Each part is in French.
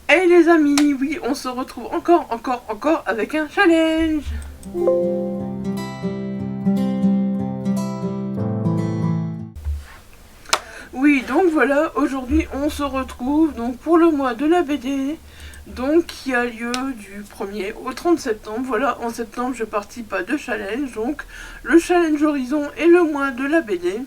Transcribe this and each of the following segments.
Hey les amis, oui, on se retrouve encore avec un challenge. Oui, donc voilà, aujourd'hui on se retrouve donc pour le mois de la BD, donc qui a lieu du 1er au 30 septembre. Voilà, en septembre je participe à 2 challenges, donc le challenge Horizon et le mois de la BD.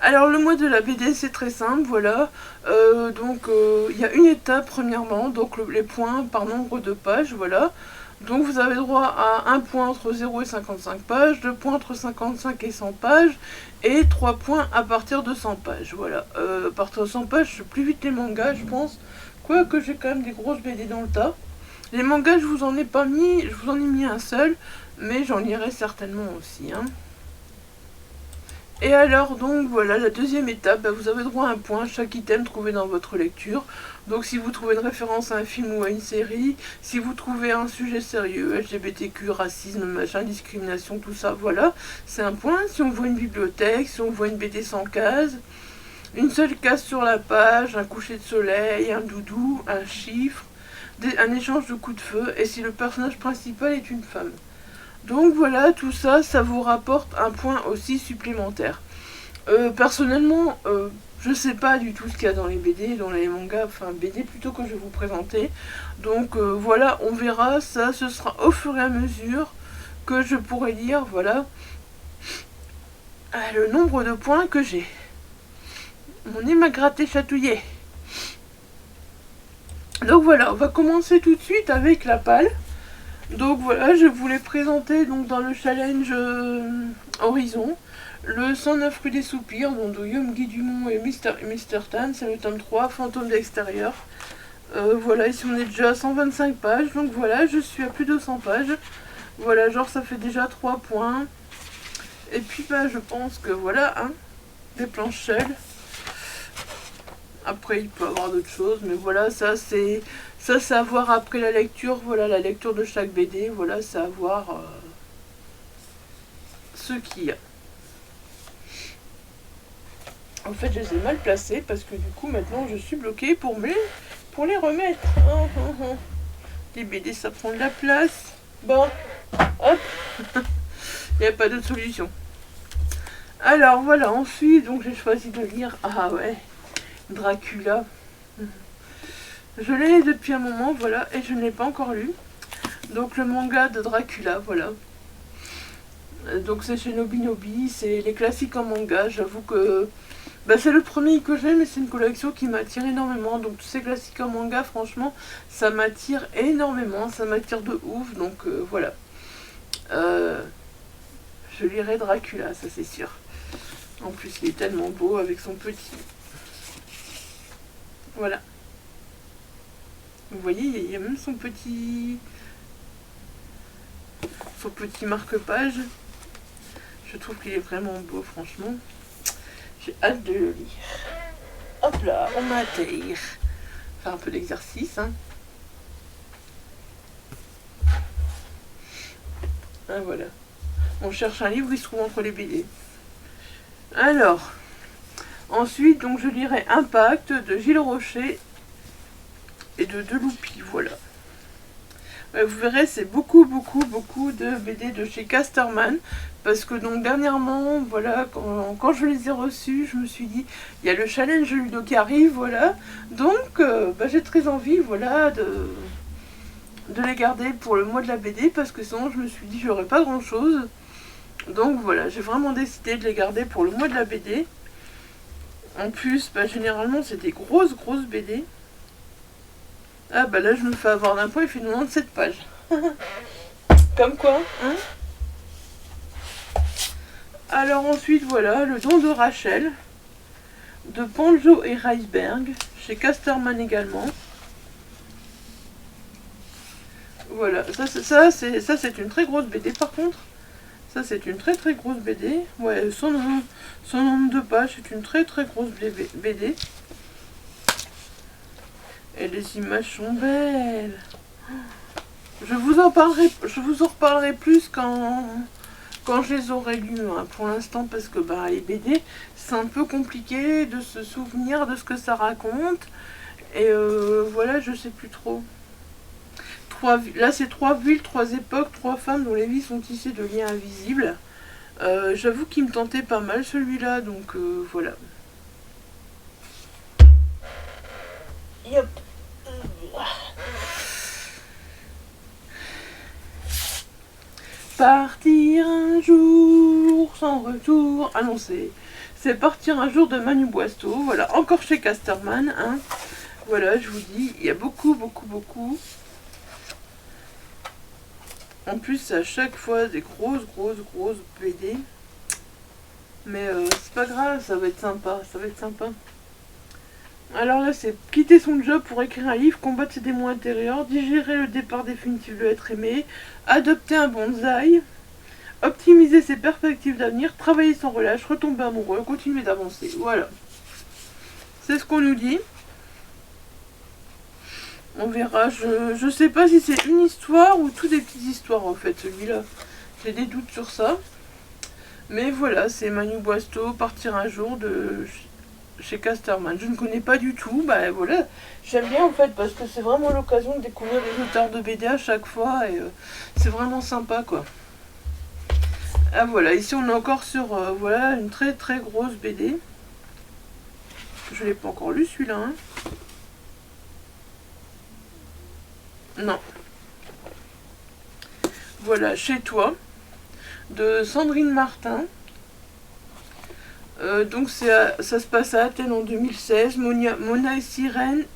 Alors le mois de la BD c'est très simple, voilà, il y a une étape premièrement, donc les points par nombre de pages, voilà. Donc vous avez droit à 1 point entre 0 et 55 pages, 2 points entre 55 et 100 pages, et 3 points à partir de 100 pages, voilà. À partir de 100 pages, je fais plus vite les mangas, je pense, quoique j'ai quand même des grosses BD dans le tas. Les mangas, je vous en ai pas mis, je vous en ai mis un seul, mais j'en lirai certainement aussi, hein. Et alors donc voilà, la deuxième étape, vous avez droit à un point, chaque item trouvé dans votre lecture. Donc si vous trouvez une référence à un film ou à une série, si vous trouvez un sujet sérieux, LGBTQ, racisme, machin, discrimination, tout ça, voilà, c'est un point. Si on voit une bibliothèque, si on voit une BD sans case, une seule case sur la page, un coucher de soleil, un doudou, un chiffre, un échange de coups de feu, et si le personnage principal est une femme. Donc voilà, tout ça, ça vous rapporte un point aussi supplémentaire. Personnellement, je sais pas du tout ce qu'il y a dans les BD, dans les mangas, enfin BD plutôt que je vais vous présenter. Donc voilà, on verra, ça ce sera au fur et à mesure que je pourrai lire, voilà, le nombre de points que j'ai. Mon nez m'a gratté, chatouillé. Donc voilà, on va commencer tout de suite avec la palle. Donc voilà, je voulais présenter donc dans le challenge Horizon le 109 rue des Soupirs, donc de Guy Dumont et Mr. Tan, c'est le tome 3, Fantôme d'extérieur. Voilà, ici on est déjà à 125 pages, donc voilà, je suis à plus de 100 pages. Voilà, genre ça fait déjà 3 points. Et puis je pense que voilà, hein, des planches seules. Après il peut y avoir d'autres choses, mais voilà, ça c'est à voir après la lecture, voilà, la lecture de chaque BD, voilà, c'est à voir ce qu'il y a. En fait, je les ai mal placés parce que du coup, maintenant, je suis bloquée pour les remettre. Les BD, ça prend de la place. Bon, hop, il n'y a pas d'autre solution. Alors voilà, ensuite, donc j'ai choisi de lire, ah ouais, Dracula. Je l'ai depuis un moment, voilà, et je ne l'ai pas encore lu. Donc le manga de Dracula, voilà. Donc c'est chez Nobinobi, c'est les classiques en manga. J'avoue que c'est le premier que j'ai, mais c'est une collection qui m'attire énormément. Donc tous ces classiques en manga, franchement, ça m'attire énormément, ça m'attire de ouf. Donc voilà. Je lirai Dracula, ça c'est sûr. En plus, il est tellement beau avec son petit... Voilà. Vous voyez, il y a même son petit marque-page. Je trouve qu'il est vraiment beau, franchement. J'ai hâte de le lire. Hop là, on m'attire. Faire un peu d'exercice, hein. Ah voilà. On cherche un livre, il se trouve entre les BD. Alors, ensuite, donc je lirai Impact de Gilles Rocher et de Deloupi, voilà. Vous verrez, c'est beaucoup de BD de chez Casterman. Parce que donc dernièrement, voilà, quand je les ai reçus, je me suis dit, il y a le challenge Ludo qui arrive, voilà. Donc j'ai très envie, voilà, de les garder pour le mois de la BD, parce que sinon je me suis dit, j'aurais pas grand chose. Donc voilà, j'ai vraiment décidé de les garder pour le mois de la BD. En plus, généralement c'est des grosses BD. Ah là je me fais avoir d'un point, il fait 97 pages. Comme quoi, hein. Alors ensuite, voilà, Le Don de Rachel, de Panjo et Reisberg, chez Casterman également. Voilà, ça c'est une très grosse BD par contre. Ça c'est une très grosse BD. Ouais, 192 pages, c'est une très grosse BD. Et les images sont belles. Je vous en reparlerai plus quand je les aurai lus, hein, pour l'instant, parce que les BD, c'est un peu compliqué de se souvenir de ce que ça raconte. Et voilà, je sais plus trop. Là c'est 3 villes, 3 époques, 3 femmes dont les vies sont tissées de liens invisibles. J'avoue qu'il me tentait pas mal celui-là, donc voilà. Yep. Partir un jour sans retour. Ah non, c'est Partir un jour de Manu Boisteau. Voilà, encore chez Casterman. Hein. Voilà, je vous dis, il y a beaucoup. En plus, c'est à chaque fois des grosses BD. Mais c'est pas grave, ça va être sympa. Alors là, c'est quitter son job pour écrire un livre, combattre ses démons intérieurs, digérer le départ définitif de l'être aimé, adopter un bonsaï, optimiser ses perspectives d'avenir, travailler sans relâche, retomber amoureux, continuer d'avancer. Voilà. C'est ce qu'on nous dit. On verra. Je sais pas si c'est une histoire ou toutes des petites histoires en fait, celui-là. J'ai des doutes sur ça. Mais voilà, c'est Manu Boisteau, Partir un jour de chez Casterman. Je ne connais pas du tout. Bah voilà, j'aime bien en fait parce que c'est vraiment l'occasion de découvrir les auteurs de BD à chaque fois et c'est vraiment sympa quoi. Ah voilà, ici on est encore sur voilà une très grosse BD. Je l'ai pas encore lu celui-là. Hein. Non. Voilà, Chez toi de Sandrine Martin. Donc ça se passe à Athènes en 2016. Mona et Syrienne.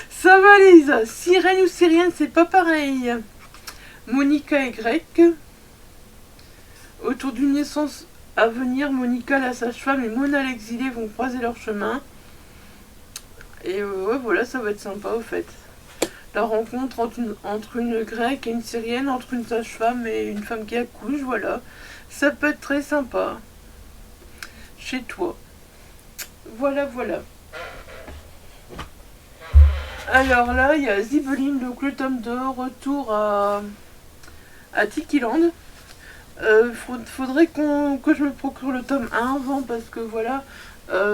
Ça va Lisa. Sirène ou Syrienne, c'est pas pareil. Monica est grecque. Autour d'une naissance à venir, Monica la sage-femme et Mona l'exilée vont croiser leur chemin. Et ouais, voilà, ça va être sympa au fait. La rencontre entre une grecque et une syrienne, entre une sage-femme et une femme qui accouche, voilà. Ça peut être très sympa. Chez toi. Voilà. Alors là, il y a Zibeline, donc le tome 2, retour à Tikiland. Faudrait que je me procure le tome 1 avant, parce que voilà,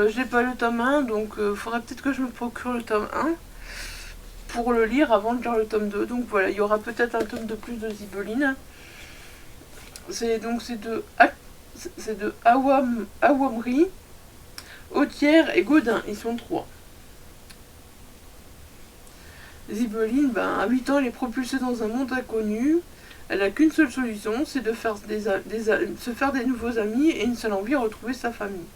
j'ai pas le tome 1, donc faudrait peut-être que je me procure le tome 1 pour le lire avant de lire le tome 2. Donc voilà, il y aura peut-être un tome de plus de Zibeline. C'est de Awamri, Autière et Godin, ils sont 3. Zibeline, à 8 ans, elle est propulsée dans un monde inconnu. Elle n'a qu'une seule solution, c'est de se faire des nouveaux amis et une seule envie, retrouver sa famille.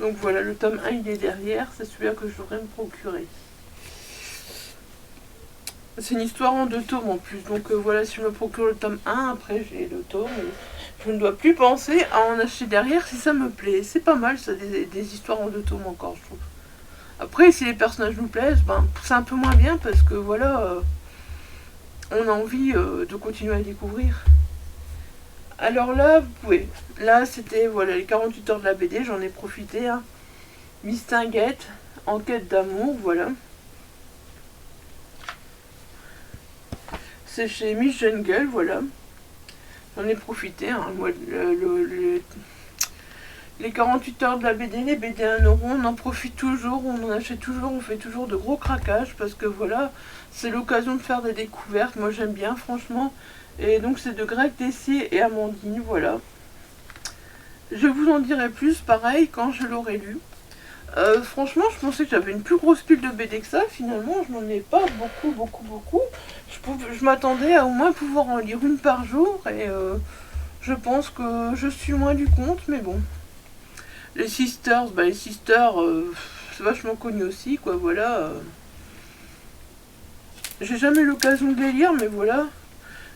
Donc voilà, le tome 1 il est derrière, c'est celui-là que je devrais me procurer. C'est une histoire en 2 tomes en plus, donc voilà, si je me procure le tome 1, après j'ai le tome. Je ne dois plus penser à en acheter derrière si ça me plaît. C'est pas mal ça, des histoires en 2 tomes encore, je trouve. Après, si les personnages nous plaisent, c'est un peu moins bien parce que voilà, on a envie de continuer à découvrir. Alors là, vous pouvez. Là, c'était voilà, les 48 heures de la BD, j'en ai profité. Hein. Mistinguette, enquête d'amour, voilà. C'est chez Miss Jungle, voilà. J'en ai profité. Hein. Moi, les 48 heures de la BD, les BD à 1 euro, on en profite toujours, on en achète toujours, on fait toujours de gros craquages parce que voilà, c'est l'occasion de faire des découvertes. Moi, j'aime bien, franchement. Et donc, c'est de Greg Tessier et Amandine, voilà. Je vous en dirai plus, pareil, quand je l'aurai lu. Franchement, je pensais que j'avais une plus grosse pile de BD que ça. Finalement, je n'en ai pas beaucoup. Je m'attendais à au moins pouvoir en lire une par jour. Et je pense que je suis loin du compte, mais bon. Les Sisters, c'est vachement connu aussi, quoi, voilà. J'ai jamais eu l'occasion de les lire, mais voilà.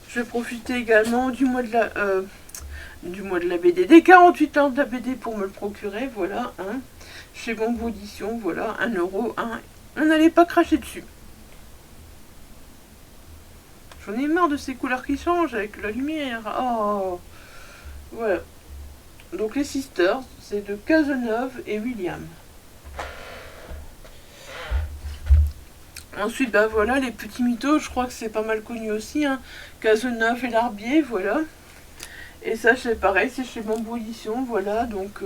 Je vais profiter également du mois de la BD, des 48 heures de la BD pour me le procurer, voilà, hein. Chez Bambou Édition, voilà, 1 euro, hein. On n'allait pas cracher dessus. J'en ai marre de ces couleurs qui changent avec la lumière. Oh, voilà. Donc les Sisters, c'est de Cazeneuve et William. Ensuite, voilà, les petits mythos, je crois que c'est pas mal connu aussi. Hein. Cazeneuve et Larbier, voilà. Et ça c'est pareil, c'est chez Bambou Édition, voilà, donc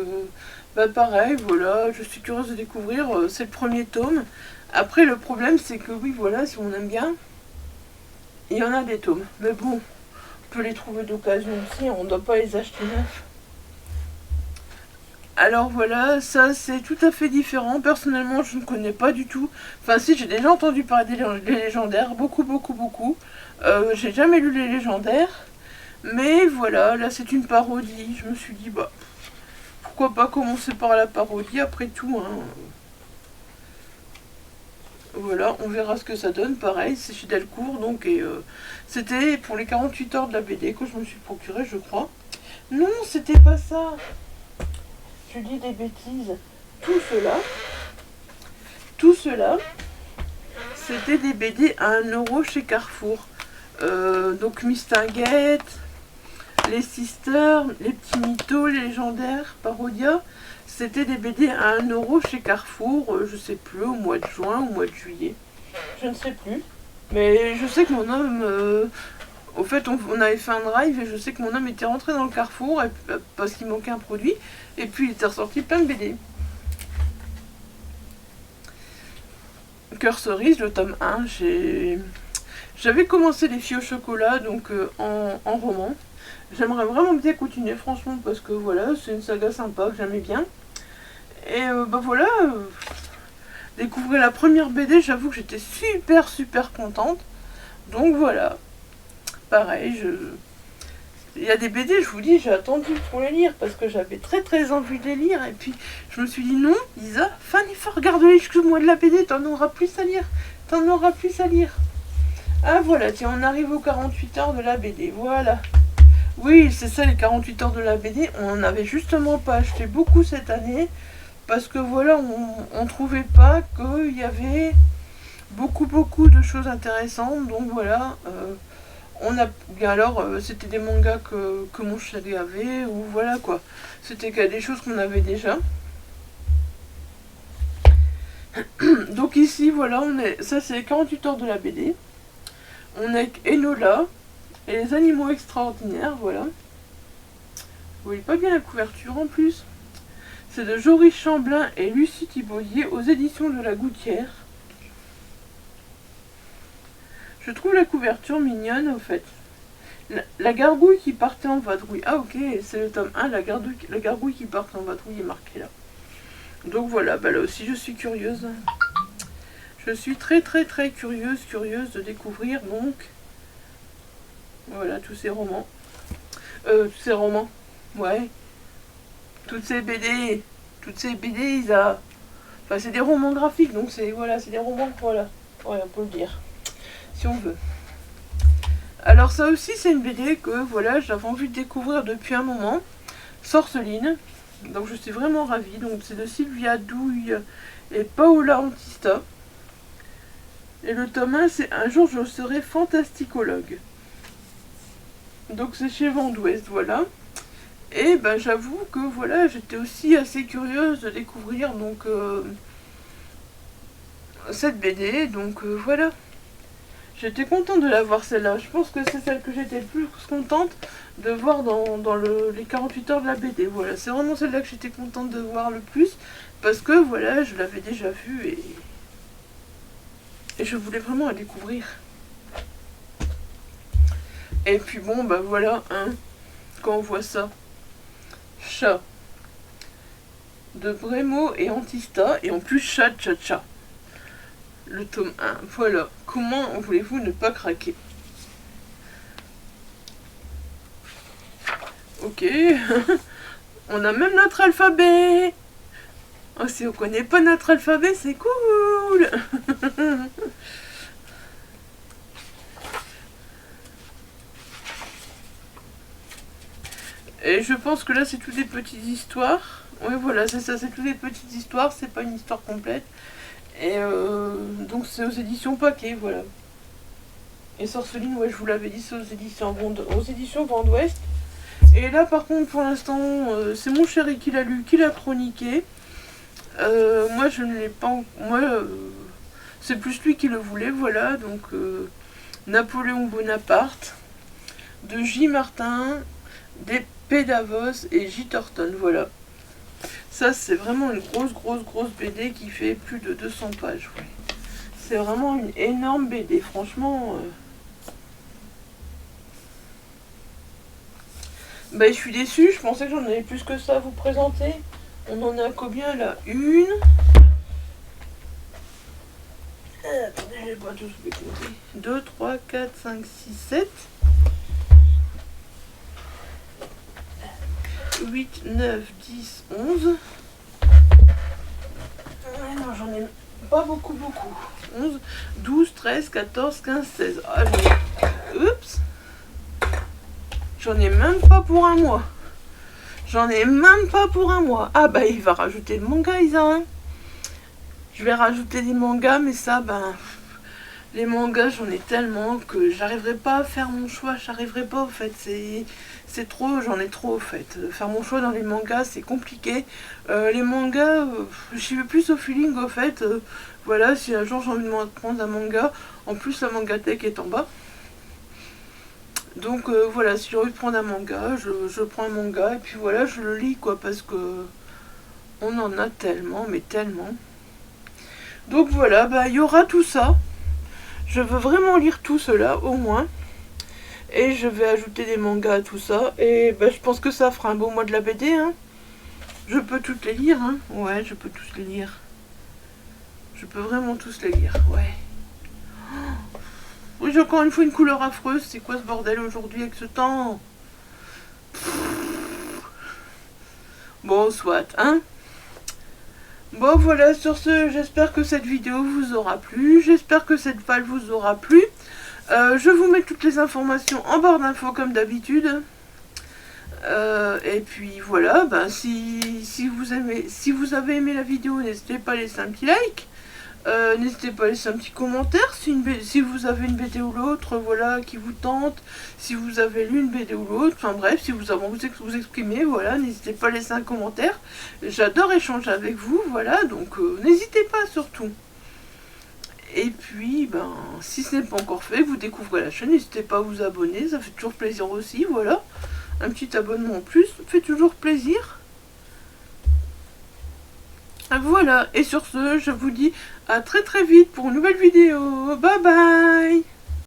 bah pareil, voilà, je suis curieuse de découvrir, c'est le premier tome. Après le problème c'est que oui voilà, si on aime bien, il y en a des tomes, mais bon, on peut les trouver d'occasion aussi, on ne doit pas les acheter neufs. Alors voilà, ça c'est tout à fait différent. Personnellement, je ne connais pas du tout. Enfin si, j'ai déjà entendu parler des légendaires, beaucoup, beaucoup, beaucoup. J'ai jamais lu les légendaires. Mais voilà, là c'est une parodie. Je me suis dit, bah, pourquoi pas commencer par la parodie après tout, hein. Voilà, on verra ce que ça donne. Pareil, c'est chez Delcourt, donc, et c'était pour les 48 heures de la BD que je me suis procuré, je crois. Non, c'était pas ça. Je dis des bêtises. Tout cela, c'était des BD à 1 € chez Carrefour. Donc Mistinguett, les Sisters, les petits mythos, les légendaires, Parodia. C'était des BD à 1 € chez Carrefour, je sais plus, au mois de juin, au mois de juillet. Je ne sais plus. Mais je sais que mon homme... au fait, on avait fait un drive et je sais que mon homme était rentré dans le Carrefour parce qu'il manquait un produit. Et puis il était ressorti plein de BD. Cœur cerise, le tome 1, j'avais commencé Les filles au chocolat, donc en roman. J'aimerais vraiment bien continuer, franchement, parce que voilà, c'est une saga sympa que j'aimais bien. Et bah voilà, découvrir la première BD, j'avoue que j'étais super super contente. Donc voilà, pareil, il y a des BD, je vous dis, j'ai attendu pour les lire parce que j'avais très très envie de les lire. Et puis je me suis dit non, Isa, fais un effort, regarde-les jusqu'au-mois de la BD, t'en auras plus à lire. T'en auras plus à lire. Ah voilà, tiens, on arrive aux 48 heures de la BD, voilà. Oui, c'est ça, les 48 heures de la BD, on n'en avait justement pas acheté beaucoup cette année. Parce que voilà, on trouvait pas qu'il y avait beaucoup de choses intéressantes. Donc voilà, on a alors c'était des mangas que mon chéri avait, ou voilà quoi, c'était des choses qu'on avait déjà. Donc ici voilà, ça c'est les 48 heures de la BD. On est avec Enola et les animaux extraordinaires, voilà. Vous voyez pas bien la couverture en plus. C'est de Joris Chamblin et Lucie Thibaudier aux éditions de la Gouttière. Je trouve la couverture mignonne au fait. La gargouille qui partait en vadrouille. Ah ok, c'est le tome 1, la gargouille qui partait en vadrouille est marquée là. Donc voilà, bah là aussi je suis curieuse. Je suis très curieuse de découvrir donc voilà tous ces romans. Ouais. Toutes ces BD, Isa. Enfin c'est des romans graphiques, donc c'est voilà, c'est des romans, voilà. Ouais, on peut le dire. Si on veut. Alors ça aussi c'est une BD que voilà, j'avais envie de découvrir depuis un moment. Sorceline. Donc je suis vraiment ravie. Donc c'est de Sylvia Douille et Paola Antista. Et le tome 1 c'est Un jour je serai fantasticologue. Donc c'est chez Vent d'Ouest, voilà. Et ben j'avoue que voilà, j'étais aussi assez curieuse de découvrir donc cette BD. Donc voilà. J'étais contente de la voir celle-là. Je pense que c'est celle que j'étais le plus contente de voir dans les 48 heures de la BD. Voilà, c'est vraiment celle-là que j'étais contente de voir le plus. Parce que voilà, je l'avais déjà vue et je voulais vraiment la découvrir. Et puis bon, bah voilà, hein, quand on voit ça. Chat. De Brémo et Antista. Et en plus, chat. Le tome 1. Voilà. Comment voulez-vous ne pas craquer? Ok. On a même notre alphabet. Oh, si on connaît pas notre alphabet, c'est cool. Et je pense que là, c'est toutes des petites histoires. Oui, voilà, c'est ça, c'est toutes des petites histoires. C'est pas une histoire complète. Et donc c'est aux éditions Paquet, voilà. Et Sorceline, ouais, je vous l'avais dit, c'est aux éditions Vent d'Ouest. Et là, par contre, pour l'instant, c'est mon chéri qui l'a lu, qui l'a chroniqué. Moi, je ne l'ai pas... Moi, c'est plus lui qui le voulait, voilà. Donc, Napoléon Bonaparte, de J. Martin, d'Épée d'Avos et J. Thornton, voilà. Ça, c'est vraiment une grosse BD qui fait plus de 200 pages. Ouais. C'est vraiment une énorme BD, franchement. Bah, je suis déçue, je pensais que j'en avais plus que ça à vous présenter. On en a combien là? Une. Attendez, je vais pas tous les compter. 2, 3, 4, 5, 6, 7. 8, 9, 10, 11. Non, j'en ai pas beaucoup. 11, 12, 13, 14, 15, 16. Ah, oups. J'en ai même pas pour un mois. Ah bah il va rajouter le manga, Isa. Hein. Je vais rajouter des mangas, mais ça, ben... Les mangas, j'en ai tellement que j'arriverai pas à faire mon choix. J'arriverai pas, au fait. C'est trop, j'en ai trop, au fait. Faire mon choix dans les mangas, c'est compliqué. Les mangas, j'y vais plus au feeling, au fait. Voilà, si un jour j'ai envie de prendre un manga, en plus la mangatech est en bas. Donc voilà, si j'ai envie de prendre un manga, je prends un manga et puis voilà, je le lis quoi, parce que on en a tellement, mais tellement. Donc voilà, bah il y aura tout ça. Je veux vraiment lire tout cela au moins. Et je vais ajouter des mangas à tout ça. Et bah je pense que ça fera un beau mois de la BD. Hein. Je peux toutes les lire. Hein. Ouais, je peux tous les lire. Je peux vraiment tous les lire. Ouais. Oui, j'ai encore une fois une couleur affreuse. C'est quoi ce bordel aujourd'hui avec ce temps? Bon, soit, hein. Bon, voilà, sur ce, j'espère que cette vidéo vous aura plu. J'espère que cette page vous aura plu. Je vous mets toutes les informations en barre d'infos comme d'habitude. Et puis voilà, ben, si vous avez aimé la vidéo, n'hésitez pas à laisser un petit like. N'hésitez pas à laisser un petit commentaire si vous avez une BD ou l'autre, voilà, qui vous tente, si vous avez lu une BD ou l'autre, enfin bref, si vous avez envie de vous exprimer, voilà, n'hésitez pas à laisser un commentaire. J'adore échanger avec vous, voilà, donc n'hésitez pas surtout. Et puis, ben, si ce n'est pas encore fait, vous découvrez la chaîne, n'hésitez pas à vous abonner, ça fait toujours plaisir aussi, voilà. Un petit abonnement en plus, fait toujours plaisir. Voilà, et sur ce, je vous dis à très vite pour une nouvelle vidéo. Bye bye.